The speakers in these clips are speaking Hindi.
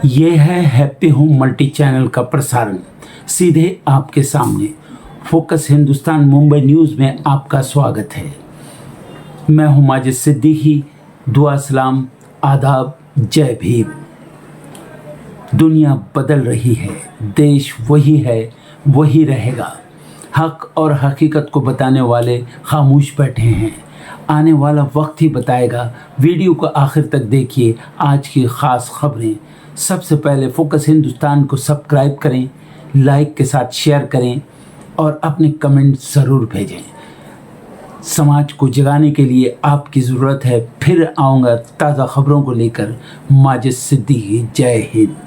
ये है हैप्पी होम मल्टी चैनल का प्रसारण सीधे आपके सामने। फोकस हिंदुस्तान मुंबई न्यूज़ में आपका स्वागत है। मैं हूं माजिद सिद्दीकी। दुआ सलाम, आदाब, जय भीम। दुनिया बदल रही है, देश वही है, वही रहेगा। हक और हकीकत को बताने वाले खामोश बैठे हैं। आने वाला वक्त ही बताएगा। वीडियो को आखिर तक देखिए। आज की ख़ास खबरें। सबसे पहले फोकस हिंदुस्तान को सब्सक्राइब करें, लाइक के साथ शेयर करें और अपने कमेंट ज़रूर भेजें। समाज को जगाने के लिए आपकी ज़रूरत है। फिर आऊँगा ताज़ा खबरों को लेकर। माजिद सिद्दीकी, जय हिंद।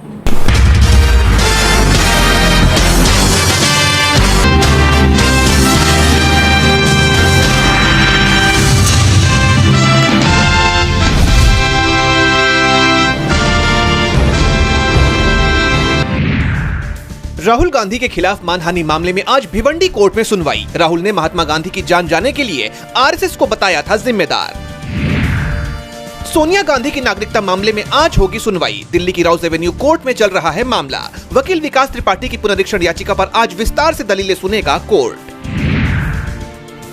राहुल गांधी के खिलाफ मानहानि मामले में आज भिवंडी कोर्ट में सुनवाई। राहुल ने महात्मा गांधी की जान जाने के लिए आरएसएस को बताया था जिम्मेदार। सोनिया गांधी की नागरिकता मामले में आज होगी सुनवाई। दिल्ली की राउस एवेन्यू कोर्ट में चल रहा है मामला। वकील विकास त्रिपाठी की पुनरीक्षण याचिका पर आज विस्तार से दलीलें सुनेगा कोर्ट।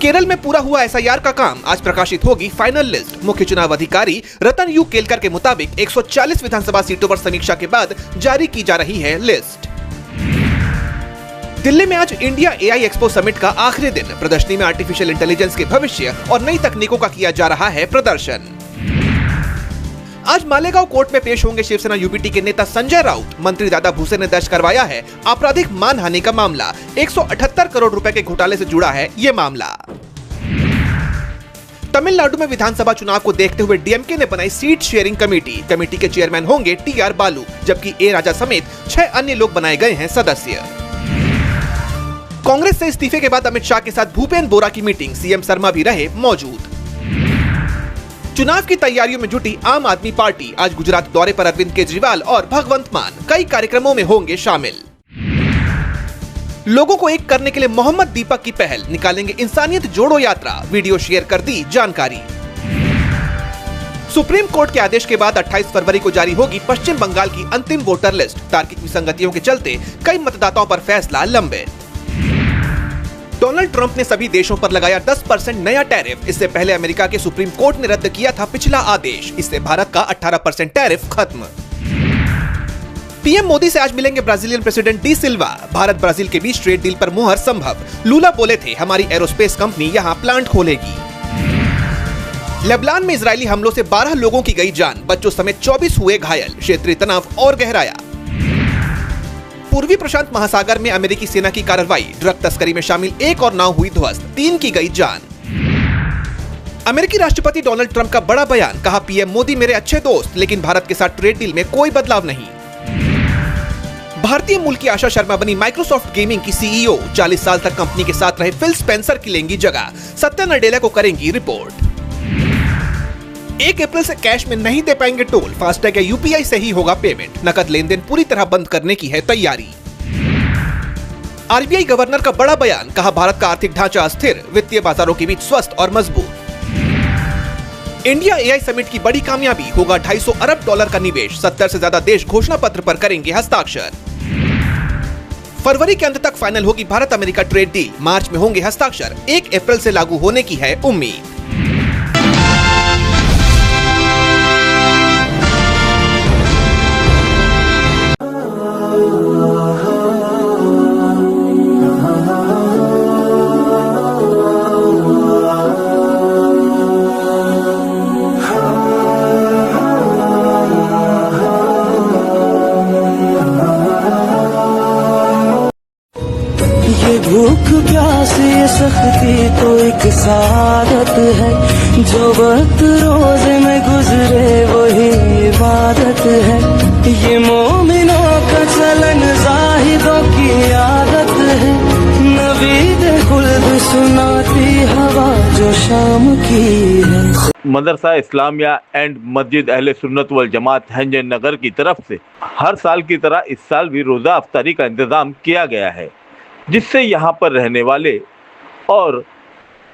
केरल में पूरा हुआ एसआईआर का काम, आज प्रकाशित होगी फाइनल लिस्ट। मुख्य चुनाव अधिकारी रतन यू केलकर के मुताबिक 140 विधानसभा सीटों पर समीक्षा के बाद जारी की जा रही है लिस्ट। दिल्ली में आज इंडिया एआई एक्सपो समिट का आखिरी दिन। प्रदर्शनी में आर्टिफिशियल इंटेलिजेंस के भविष्य और नई तकनीकों का किया जा रहा है प्रदर्शन। आज मालेगांव कोर्ट में पेश होंगे शिवसेना यूबीटी के नेता संजय राउत। मंत्री दादा भूसे ने दर्ज करवाया है आपराधिक मानहानि का मामला। 178 करोड़ रुपए के घोटाले से जुड़ा है ये मामला। तमिलनाडु में विधानसभा चुनाव को देखते हुए डीएमके ने बनाई सीट शेयरिंग कमेटी। कमेटी के चेयरमैन होंगे टीआर बालू, जबकि ए राजा समेत 6 अन्य लोग बनाए गए हैं सदस्य। कांग्रेस से इस्तीफे के बाद अमित शाह के साथ भूपेंद्र बोरा की मीटिंग। सीएम शर्मा भी रहे मौजूद। चुनाव की तैयारियों में जुटी आम आदमी पार्टी। आज गुजरात दौरे पर अरविंद केजरीवाल और भगवंत मान कई कार्यक्रमों में होंगे शामिल। लोगों को एक करने के लिए मोहम्मद दीपक की पहल, निकालेंगे इंसानियत जोड़ो यात्रा। वीडियो शेयर कर दी जानकारी। सुप्रीम कोर्ट के आदेश के बाद 28 फरवरी को जारी होगी पश्चिम बंगाल की अंतिम वोटर लिस्ट। तार्किक विसंगतियों के चलते कई मतदाताओं पर फैसला लंबित। डोनाल्ड ट्रंप ने सभी देशों पर लगाया 10% नया टैरिफ। इससे पहले अमेरिका के सुप्रीम कोर्ट ने रद्द किया था पिछला आदेश। इससे भारत का 18% टैरिफ खत्म। पीएम मोदी से आज मिलेंगे ब्राजीलियन प्रेसिडेंट डी सिल्वा। भारत ब्राजील के बीच ट्रेड डील पर मुहर संभव। लूला बोले थे हमारी एरोस्पेस कंपनी यहां प्लांट खोलेगी। लेबनान में इजरायली हमलों से 12 लोगों की गई जान, बच्चों समेत 24 हुए घायल। क्षेत्रीय तनाव और गहराया। पूर्वी प्रशांत महासागर में अमेरिकी सेना की कार्रवाई। ड्रग तस्करी में शामिल एक और नाव हुई ध्वस्त, 3 की गई जान। अमेरिकी राष्ट्रपति डोनाल्ड ट्रंप का बड़ा बयान, कहा पीएम मोदी मेरे अच्छे दोस्त, लेकिन भारत के साथ ट्रेड डील में कोई बदलाव नहीं। भारतीय मूल की आशा शर्मा बनी माइक्रोसॉफ्ट गेमिंग की सीईओ। 40 साल तक कंपनी के साथ रहे फिल स्पेंसर की लेंगी जगह। सत्या नडेला को करेंगी रिपोर्ट। 1 अप्रैल से कैश में नहीं दे पाएंगे टोल। फास्टैग या यूपीआई से ही होगा पेमेंट। नकद लेन देन पूरी तरह बंद करने की है तैयारी। आरबीआई गवर्नर का बड़ा बयान, कहा भारत का आर्थिक ढांचा अस्थिर, वित्तीय बाजारों के बीच स्वस्थ और मजबूत। इंडिया एआई समिट की बड़ी कामयाबी, होगा $250 अरब का निवेश। 70 से ज्यादा देश घोषणा पत्र पर करेंगे हस्ताक्षर। फरवरी के अंत तक फाइनल होगी भारत अमेरिका ट्रेड डील। मार्च में होंगे हस्ताक्षर। 1 अप्रैल से लागू होने की है उम्मीद। भूख प्यास ये सख्ती तो एक सादत है। जो वक्त रोजे में गुजरे वही इबादत है। ये मोमिनों का चलन जाहिदों की आदत है। नवीद खुल्द सुनाती हवा जो शाम की है। मदरसा इस्लामिया एंड मस्जिद अहले सुन्नत वल जमात हंजन नगर की तरफ से हर साल की तरह इस साल भी रोज़ा अफ्तारी का इंतज़ाम किया गया है, जिससे यहाँ पर रहने वाले और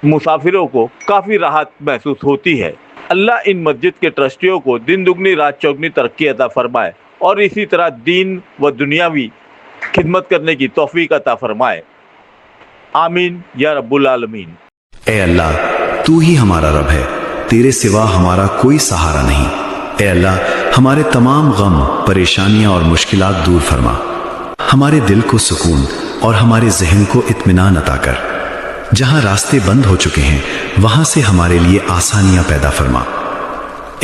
मुसाफिरों को काफ़ी राहत महसूस होती है। अल्लाह इन मस्जिद के ट्रस्टियों को दिन दुगनी रात चौगनी तरक्की अता फरमाए और इसी तरह दीन व दुनियावी खिदमत करने की तौफीक अता फरमाए। आमीन या रब्बुल आलमीन। ए अल्लाह, तू ही हमारा रब है, तेरे सिवा हमारा कोई सहारा नहीं। ए अल्लाह, हमारे तमाम गम, परेशानियां और मुश्किलात दूर फरमा। हमारे दिल को सुकून और हमारे जहन को इत्मीनान अता कर। जहां रास्ते बंद हो चुके हैं वहां से हमारे लिए आसानियां पैदा फरमा।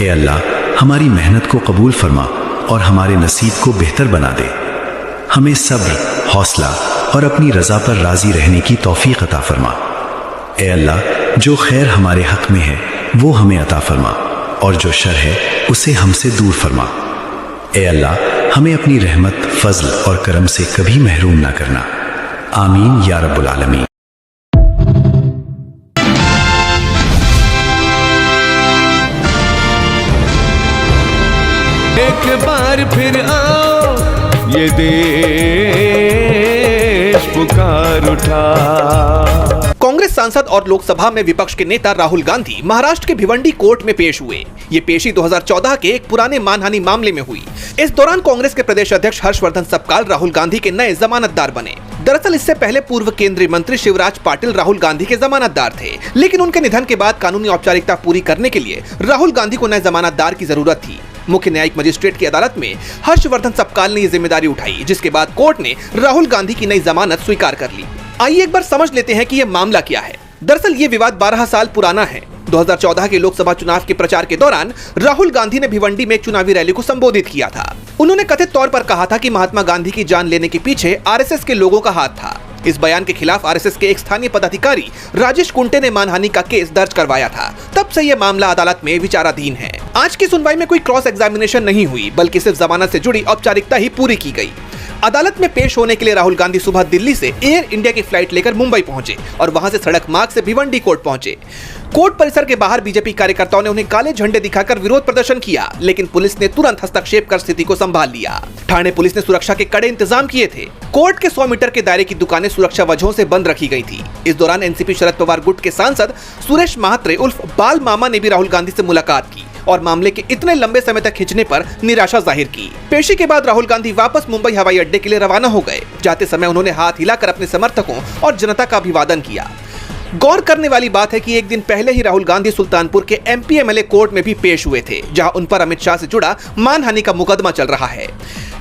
ए अल्लाह, हमारी मेहनत को कबूल फरमा और हमारे नसीब को बेहतर बना दे। हमें सब्र, हौसला और अपनी रजा पर राजी रहने की तौफीक अता फरमा। ए अल्लाह, जो खैर हमारे हक में है वो हमें अता फरमा और जो शर है उसे हमसे दूर फरमा। ए अल्लाह, हमें अपनी रहमत, फजल और करम से कभी महरूम ना करना। आमीन या रब्बुल आलमीन। एक बार फिर आओ, ये देश पुकार उठा। कांग्रेस सांसद और लोकसभा में विपक्ष के नेता राहुल गांधी महाराष्ट्र के भिवंडी कोर्ट में पेश हुए। ये पेशी 2014 के एक पुराने मानहानि मामले में हुई। इस दौरान कांग्रेस के प्रदेश अध्यक्ष हर्षवर्धन सपकाल राहुल गांधी के नए जमानतदार बने। दरअसल इससे पहले पूर्व केंद्रीय मंत्री शिवराज पाटिल राहुल गांधी के जमानतदार थे, लेकिन उनके निधन के बाद कानूनी औपचारिकता पूरी करने के लिए राहुल गांधी को नए जमानतदार की जरूरत थी। मुख्य न्यायिक मजिस्ट्रेट की अदालत में हर्षवर्धन सपकाल ने ये जिम्मेदारी उठाई, जिसके बाद कोर्ट ने राहुल गांधी की नई जमानत स्वीकार कर ली। आइए एक बार समझ लेते हैं कि यह मामला क्या है। दरअसल ये विवाद 12 साल पुराना है। 2014 के लोकसभा चुनाव के प्रचार के दौरान राहुल गांधी ने भिवंडी में एक चुनावी रैली को संबोधित किया था। उन्होंने कथित तौर पर कहा था कि महात्मा गांधी की जान लेने के पीछे आरएसएस के लोगों का हाथ था। इस बयान के खिलाफ आरएसएस के एक स्थानीय पदाधिकारी राजेश कुंटे ने मानहानि का केस दर्ज करवाया था। तब से यह मामला अदालत में विचाराधीन है। आज की सुनवाई में कोई क्रॉस एग्जामिनेशन नहीं हुई, बल्कि सिर्फ जमानत से जुड़ी औपचारिकता ही पूरी की गई। अदालत में पेश होने के लिए राहुल गांधी सुबह दिल्ली से एयर इंडिया की फ्लाइट लेकर मुंबई पहुंचे और वहां से सड़क मार्ग से भिवंडी कोर्ट पहुंचे। कोर्ट परिसर के बाहर बीजेपी कार्यकर्ताओं ने उन्हें काले झंडे दिखाकर विरोध प्रदर्शन किया, लेकिन पुलिस ने तुरंत हस्तक्षेप कर स्थिति को संभाल लिया। ठाणे पुलिस ने सुरक्षा के कड़े इंतजाम किए थे। कोर्ट के 100 मीटर के दायरे की दुकानें सुरक्षा वजहों से बंद रखी गई थी। इस दौरान एनसीपी शरद पवार गुट के सांसद सुरेश महात्रे उर्फ बाल मामा ने भी राहुल गांधी से मुलाकात की और मामले के इतने लंबे समय तक खिंचने पर निराशा जाहिर की। पेशी के बाद राहुल गांधी वापस मुंबई हवाई अड्डे के लिए रवाना हो गए। जाते समय उन्होंने हाथ हिलाकर अपने समर्थकों और जनता का अभिवादन किया। गौर करने वाली बात है कि एक दिन पहले ही राहुल गांधी सुल्तानपुर के एमपी एमएलए कोर्ट में भी पेश हुए थे, जहां उन पर अमित शाह से जुड़ा मानहानि का मुकदमा चल रहा है।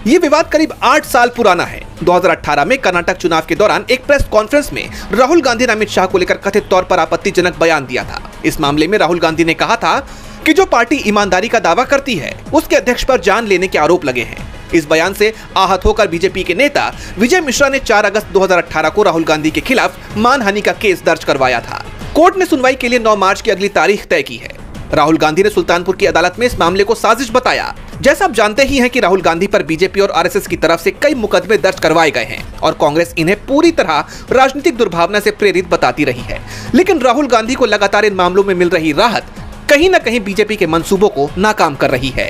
ये विवाद करीब 8 साल पुराना है। 2018 में कर्नाटक चुनाव के दौरान एक प्रेस कॉन्फ्रेंस में राहुल गांधी ने अमित शाह को लेकर कथित तौर पर आपत्तिजनक बयान दिया था। इस मामले में राहुल गांधी ने कहा था कि जो पार्टी ईमानदारी का दावा करती है उसके अध्यक्ष पर जान लेने के आरोप लगे हैं। इस बयान से आहत होकर बीजेपी के नेता विजय मिश्रा ने 4 अगस्त 2018 को राहुल गांधी के खिलाफ मानहानि का केस दर्ज करवाया था। कोर्ट ने सुनवाई के लिए 9 मार्च की अगली तारीख तय की है। राहुल गांधी ने सुल्तानपुर की अदालत में इस मामले को साजिश बताया। जैसा आप जानते ही हैं कि राहुल गांधी पर बीजेपी और आरएसएस की तरफ से कई मुकदमे दर्ज करवाए गए हैं और कांग्रेस इन्हें पूरी तरह राजनीतिक दुर्भावना से प्रेरित बताती रही है। लेकिन राहुल गांधी को लगातार इन मामलों में मिल रही राहत कहीं न कहीं बीजेपी के मंसूबों को नाकाम कर रही है।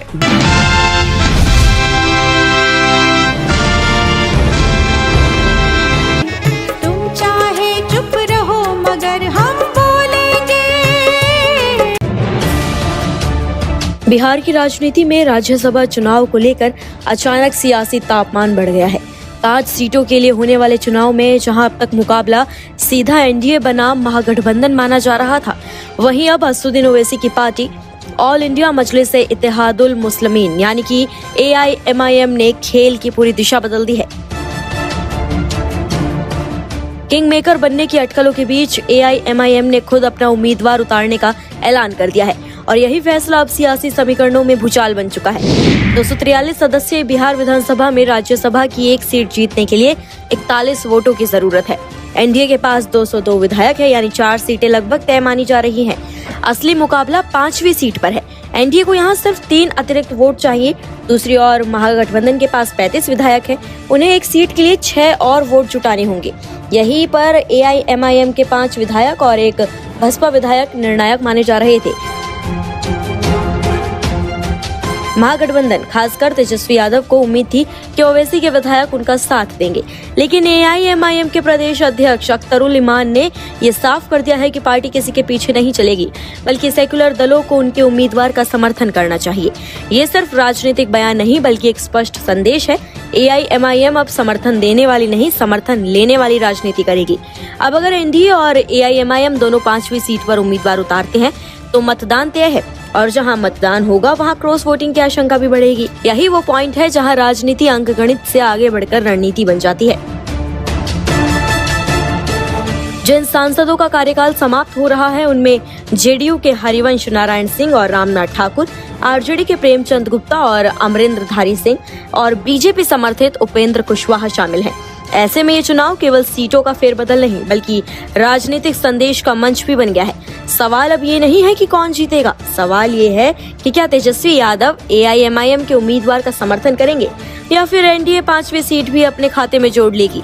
तुम चाहे चुप रहो मगर हम बोलेंगे। बिहार की राजनीति में राज्यसभा चुनाव को लेकर अचानक सियासी तापमान बढ़ गया है। 5 सीटों के लिए होने वाले चुनाव में जहां अब तक मुकाबला सीधा एनडीए बनाम महागठबंधन माना जा रहा था, वहीं अब असदुद्दीन ओवैसी की पार्टी ऑल इंडिया मजलिस इत्तेहादुल मुस्लिमीन यानी कि AIMIM ने खेल की पूरी दिशा बदल दी है। किंग मेकर बनने की अटकलों के बीच AIMIM ने खुद अपना उम्मीदवार उतारने का ऐलान कर दिया है और यही फैसला अब सियासी समीकरणों में भूचाल बन चुका है। 243 सदस्यीय बिहार विधानसभा में राज्यसभा की एक सीट जीतने के लिए 41 वोटों की जरूरत है। एनडीए के पास 202 विधायक है, यानी 4 सीटें लगभग तय मानी जा रही हैं। असली मुकाबला 5वीं सीट पर है। एनडीए को यहां सिर्फ 3 अतिरिक्त वोट चाहिए। दूसरी ओर महागठबंधन के पास 35 विधायक हैं, उन्हें एक सीट के लिए 6 और वोट जुटाने होंगे। यहीं पर AIMIM के 5 विधायक और एक बसपा विधायक निर्णायक माने जा रहे थे। महागठबंधन खासकर तेजस्वी यादव को उम्मीद थी कि ओवैसी के विधायक उनका साथ देंगे, लेकिन AIMIM के प्रदेश अध्यक्ष अख्तरुल इमान ने ये साफ कर दिया है कि पार्टी किसी के पीछे नहीं चलेगी, बल्कि सेक्युलर दलों को उनके उम्मीदवार का समर्थन करना चाहिए। ये सिर्फ राजनीतिक बयान नहीं बल्कि एक स्पष्ट संदेश है। AIMIM अब समर्थन देने वाली नहीं, समर्थन लेने वाली राजनीति करेगी। अब अगर NDA और AIMIM दोनों 5वीं सीट पर उम्मीदवार उतारते हैं तो मतदान तय है, और जहां मतदान होगा वहां क्रॉस वोटिंग की आशंका भी बढ़ेगी। यही वो पॉइंट है जहां राजनीति अंकगणित से आगे बढ़कर रणनीति बन जाती है। जिन सांसदों का कार्यकाल समाप्त हो रहा है उनमें JDU के हरिवंश नारायण सिंह और रामनाथ ठाकुर, RJD के प्रेमचंद गुप्ता और अमरेंद्र धारी सिंह और BJP समर्थित उपेंद्र कुशवाहा शामिल हैं। ऐसे में ये चुनाव केवल सीटों का फेरबदल नहीं बल्कि राजनीतिक संदेश का मंच भी बन गया है। सवाल अब ये नहीं है कि कौन जीतेगा, सवाल ये है कि क्या तेजस्वी यादव AIMIM के उम्मीदवार का समर्थन करेंगे या फिर NDA 5वीं सीट भी अपने खाते में जोड़ लेगी।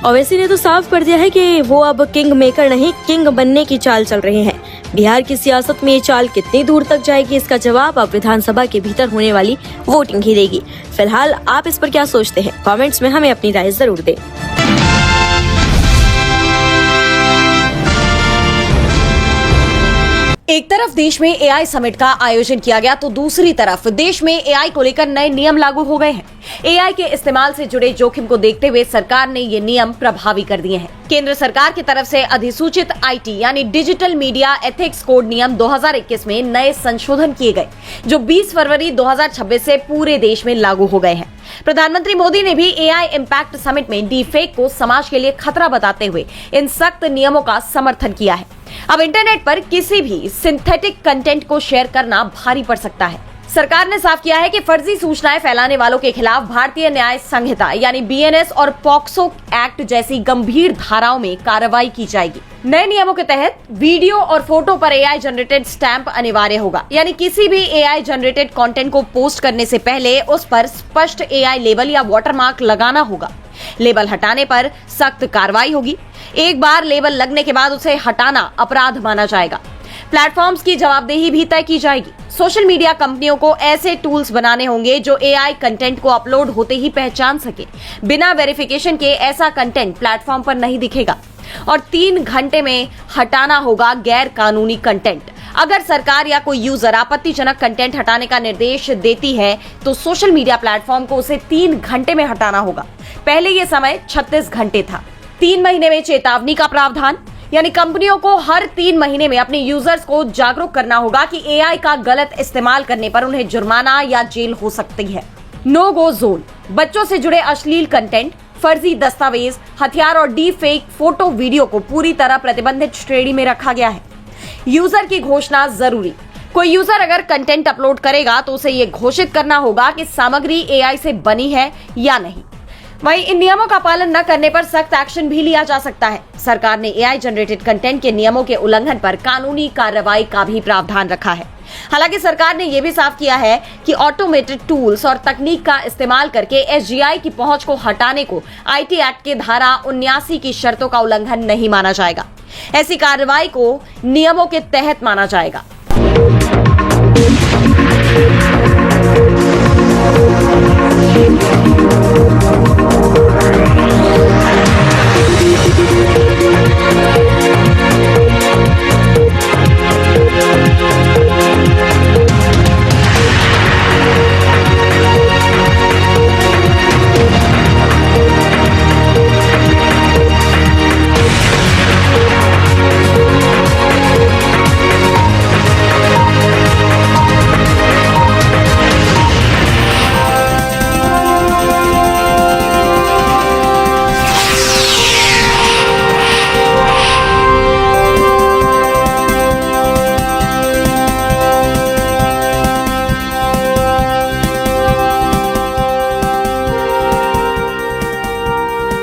ओवैसी ने तो साफ कर दिया है कि वो अब किंग मेकर नहीं, किंग बनने की चाल चल रहे हैं। बिहार की सियासत में ये चाल कितनी दूर तक जाएगी, इसका जवाब अब विधानसभा के भीतर होने वाली वोटिंग ही देगी। फिलहाल आप इस पर क्या सोचते हैं? कमेंट्स में हमें अपनी राय जरूर दें। एक तरफ देश में AI समिट का आयोजन किया गया तो दूसरी तरफ देश में AI को लेकर नए नियम लागू हो गए हैं। AI के इस्तेमाल से जुड़े जोखिम को देखते हुए सरकार ने ये नियम प्रभावी कर दिए हैं। केंद्र सरकार की तरफ से अधिसूचित IT यानी डिजिटल मीडिया एथिक्स कोड नियम 2021 में नए संशोधन किए गए, जो 20 फरवरी 2026 से पूरे देश में लागू हो गए हैं। प्रधानमंत्री मोदी ने भी AI इम्पैक्ट समिट में डीफेक को समाज के लिए खतरा बताते हुए इन सख्त नियमों का समर्थन किया है। अब इंटरनेट पर किसी भी सिंथेटिक कंटेंट को शेयर करना भारी पड़ सकता है। सरकार ने साफ किया है कि फर्जी सूचनाएं फैलाने वालों के खिलाफ भारतीय न्याय संहिता यानी BNS और पॉक्सो एक्ट जैसी गंभीर धाराओं में कार्रवाई की जाएगी। नए नियमों के तहत वीडियो और फोटो पर AI जनरेटेड स्टैंप अनिवार्य होगा, यानी किसी भी AI जनरेटेड कंटेंट को पोस्ट करने से पहले उस पर स्पष्ट AI लेबल या वाटरमार्क लगाना होगा। लेबल हटाने पर सख्त कार्रवाई होगी। एक बार लेबल लगने के बाद उसे हटाना अपराध माना जाएगा। प्लेटफॉर्म्स की जवाबदेही भी तय की जाएगी। सोशल मीडिया कंपनियों को ऐसे टूल्स बनाने होंगे जो AI कंटेंट को अपलोड होते ही पहचान सके। बिना वेरिफिकेशन के ऐसा कंटेंट प्लेटफॉर्म पर नहीं दिखेगा और 3 घंटे में हटाना होगा गैर कानूनी कंटेंट। अगर सरकार या कोई यूजर आपत्तिजनक कंटेंट हटाने का निर्देश देती है तो सोशल मीडिया प्लेटफॉर्म को उसे 3 घंटे में हटाना होगा। पहले यह समय 36 घंटे था। 3 महीने में चेतावनी का प्रावधान, यानी कंपनियों को हर 3 महीने में अपने यूजर्स को जागरूक करना होगा कि AI का गलत इस्तेमाल करने पर उन्हें जुर्माना या जेल हो सकती है। नो गो जोन, बच्चों से जुड़े अश्लील कंटेंट, फर्जी दस्तावेज, हथियार और डीप फेक फोटो वीडियो को पूरी तरह प्रतिबंधित श्रेणी में रखा गया है। यूजर की घोषणा जरूरी। कोई यूजर अगर कंटेंट अपलोड करेगा तो उसे ये घोषित करना होगा कि सामग्री AI से बनी है या नहीं। वहीं इन नियमों का पालन न करने पर सख्त एक्शन भी लिया जा सकता है। सरकार ने AI जनरेटेड कंटेंट के नियमों के उल्लंघन पर कानूनी कार्रवाई का भी प्रावधान रखा है। हालांकि सरकार ने यह भी साफ किया है कि ऑटोमेटेड टूल्स और तकनीक का इस्तेमाल करके SGI की पहुंच को हटाने को IT एक्ट के धारा 79 की शर्तों का उल्लंघन नहीं माना जाएगा। ऐसी कार्रवाई को नियमों के तहत माना जाएगा।